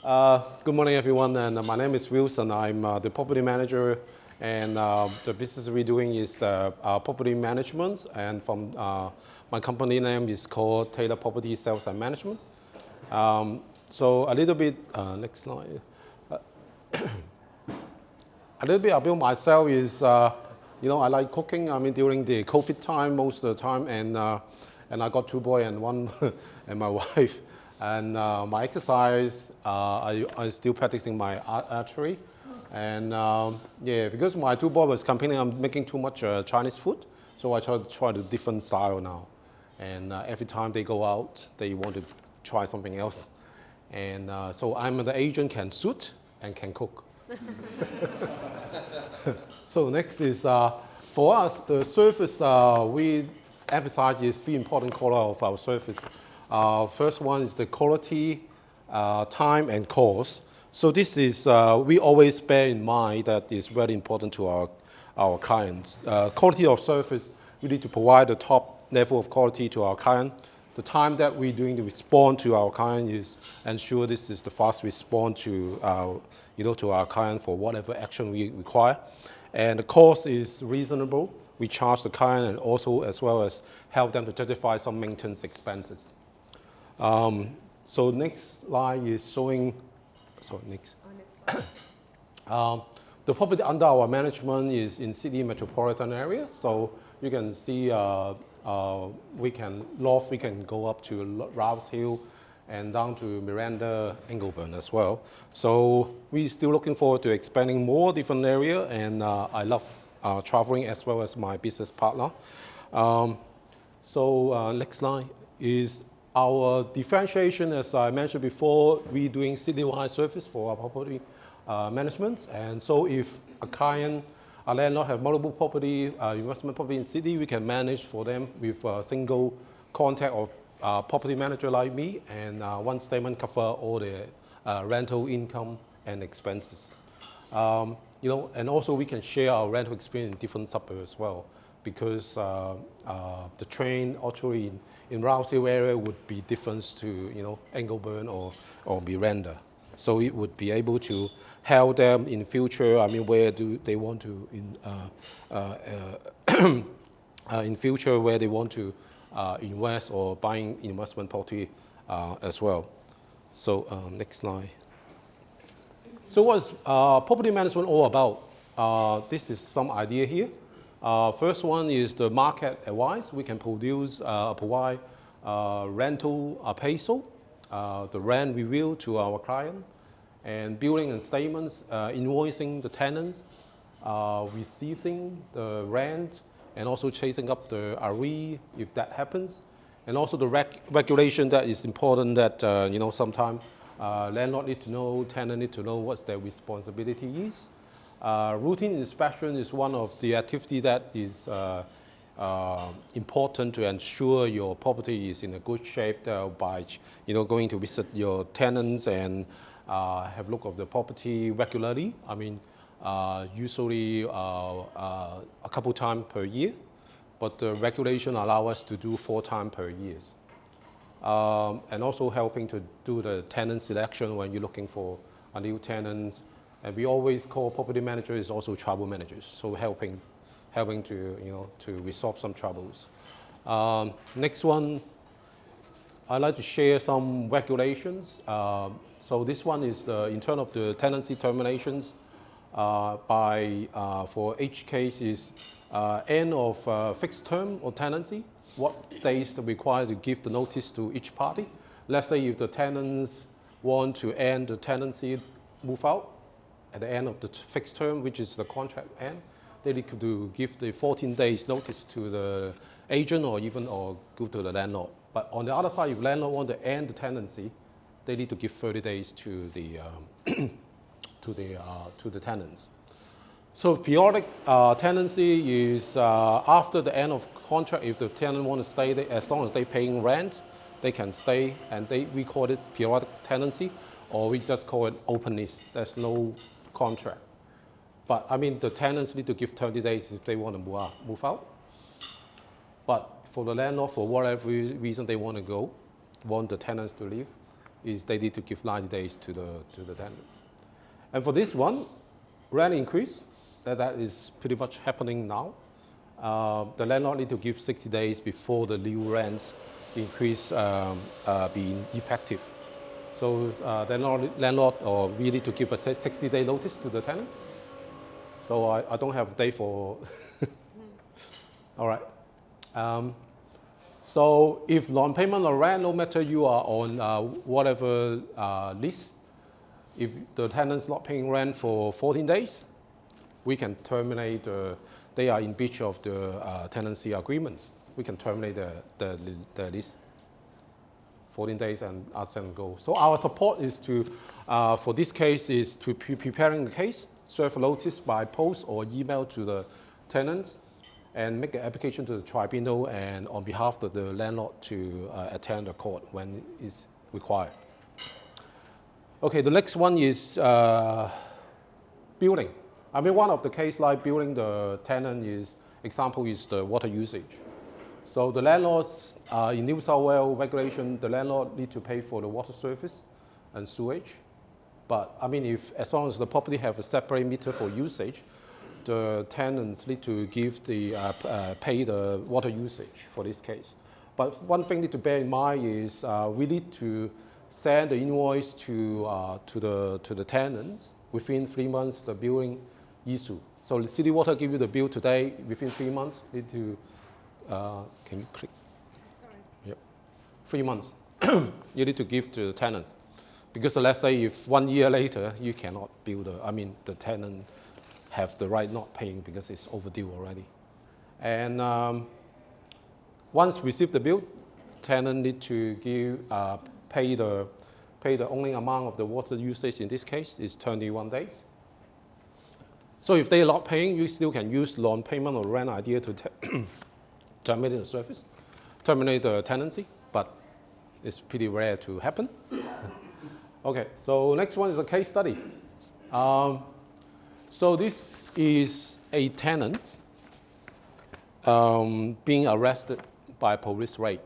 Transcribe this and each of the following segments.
Good morning, everyone. And my name is Wilson. I'm the property manager, and the business we're doing is the property management. And from my company name is called Taylor Property Sales and Management. So a little bit, next slide. A little bit about myself is, I like cooking. I mean, during the COVID time, most of the time, and I got two boys and one, and my wife. And my exercise, I still practicing my archery. And because my two boys was complaining I'm making too much Chinese food, so I try a different style now. And every time they go out, they want to try something else. And so I'm the agent, can shoot and can cook. So next is, for us, the service we emphasize is three important qualities of our service. First one is the quality, time, and cost. So this is, we always bear in mind that is very important to our clients. Quality of service, we need to provide the top level of quality to our client. The time that we're doing to respond to our client is ensure this is the fast response to our client for whatever action we require. And the cost is reasonable. We charge the client and also as well as help them to justify some maintenance expenses. So next slide is showing, next. The property under our management is in Sydney metropolitan area. So you can see we can go up to Rouse Hill and down to Miranda, Ingleburn as well. So we're still looking forward to expanding more different area, and I love traveling as well as my business partner. Next slide is our differentiation. As I mentioned before, we're doing citywide service for our property management. And so if a landlord have multiple property, investment property in city, we can manage for them with a single contact of property manager like me, and one statement cover all the rental income and expenses. And also we can share our rental experience in different suburbs as well, because the train actually in Rouse Hill area would be different to Ingleburn or Miranda. So it would be able to help them in future. I mean, where do they want to in future where they want to invest or buying investment property as well. So next slide. So what is property management all about? This is some idea here. First one is the market advice. We can provide rental appraisal, the rent review to our client, and billing and statements, invoicing the tenants, receiving the rent, and also chasing up the arrears if that happens. And also the regulation that is important that, sometimes landlord need to know, tenant need to know what their responsibility is. Routine inspection is one of the activity that is important to ensure your property is in a good shape by going to visit your tenants and have a look of the property regularly. I mean, usually a couple times per year, but the regulation allow us to do 4 times per year. And also helping to do the tenant selection when you're looking for a new tenant. And we always call property managers also trouble managers, so helping to resolve some troubles. Next one, I'd like to share some regulations. So this one is in terms of the tenancy terminations. For each case is end of fixed term or tenancy. What days are required to give the notice to each party? Let's say if the tenants want to end the tenancy, move out at the end of the fixed term, which is the contract end, they need to give the 14 days notice to the agent or go to the landlord. But on the other side, if landlord want to end the tenancy, they need to give 30 days to the to the tenants. So periodic tenancy is after the end of contract. If the tenant want to stay there, as long as they paying rent, they can stay, and we call it periodic tenancy, or we just call it open lease. There's no contract. But I mean, the tenants need to give 30 days if they want to move out. But for the landlord, for whatever reason they want to go, want the tenants to leave, is they need to give 90 days to the tenants. And for this one, rent increase, that is pretty much happening now. The landlord need to give 60 days before the new rents increase being effective. So the landlord we need to give a 60-day notice to the tenants. So I don't have a day for. All right. So if non-payment of rent, no matter you are on whatever lease, if the tenant's not paying rent for 14 days, we can terminate. They are in breach of the tenancy agreements. We can terminate the lease. 14 days and ask them to go. So our support is to, for this case, is to preparing the case, serve notice by post or email to the tenants, and make an application to the tribunal and on behalf of the landlord to attend the court when it's required. Okay, the next one is building. I mean, one of the case like building the tenant is, example is the water usage. So the landlords, in New South Wales regulation, the landlord need to pay for the water service and sewage. But I mean, as long as the property have a separate meter for usage, the tenants need to give pay the water usage for this case. But one thing need to bear in mind is we need to send the invoice to the tenants within 3 months the billing issue. So the city water give you the bill today, within 3 months, need to, can you click? Sorry. Yep. 3 months, you need to give to the tenants. Because let's say if 1 year later, you cannot bill the tenant have the right not paying because it's overdue already. And once receive the bill, tenant need to pay the only amount of the water usage in this case is 21 days. So if they are not paying, you still can use non-payment or rent idea to terminate the service, terminate the tenancy, but it's pretty rare to happen. Okay, so next one is a case study. So this is a tenant being arrested by a police raid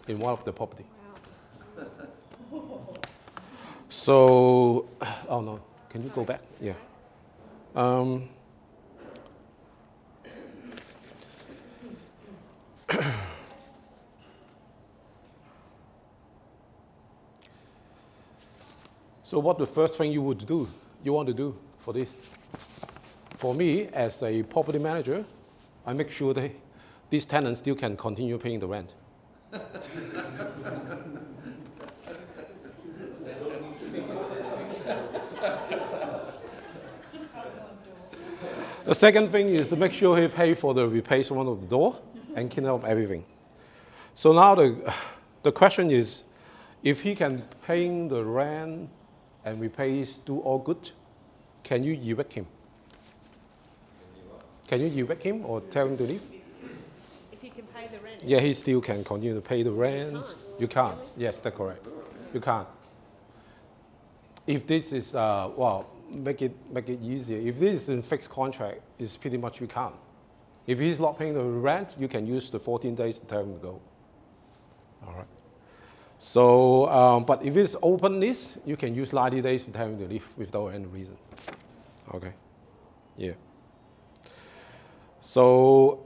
in one of the property. Wow. So, oh no, can you go back? Yeah. So what the first thing you want to do for this? For me, as a property manager, I make sure that these tenants still can continue paying the rent. The second thing is to make sure he pay for the replacement of the door and clean up everything. So now the question is, if he can pay the rent and replace, do all good, can you evict him? Can you evict him or tell him to leave? If he can pay the rent. Yeah, he still can continue to pay the rent. You can't. Yes, that's correct. You can't. If this is, well, make it easier. If this is in fixed contract, it's pretty much you can't. If he's not paying the rent, you can use the 14 days to tell him to go. All right. So, but if it's open list, you can use 90 days to tell him to leave without any reason. Okay. Yeah. So,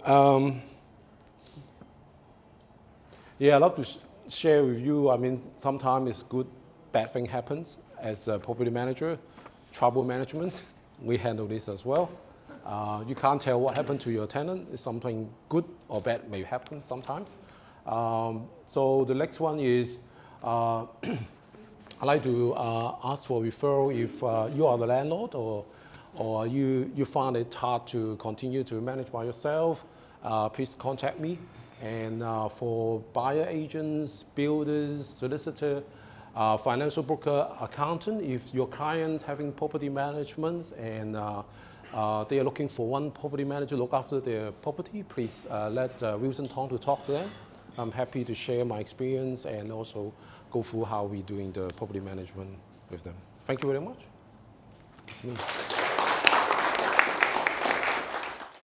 yeah, I'd love to share with you. I mean, sometimes it's good, bad thing happens. As a property manager, trouble management, we handle this as well. You can't tell what happened to your tenant. It's something good or bad may happen sometimes. So the next one is, I'd like to ask for referral if you are the landlord or you find it hard to continue to manage by yourself, please contact me. And for buyer agents, builders, solicitor, financial broker, accountant, if your client having property management and they are looking for one property manager to look after their property, please let Wilson Tong to talk to them. I'm happy to share my experience and also go through how we're doing the property management with them. Thank you very much. It's me.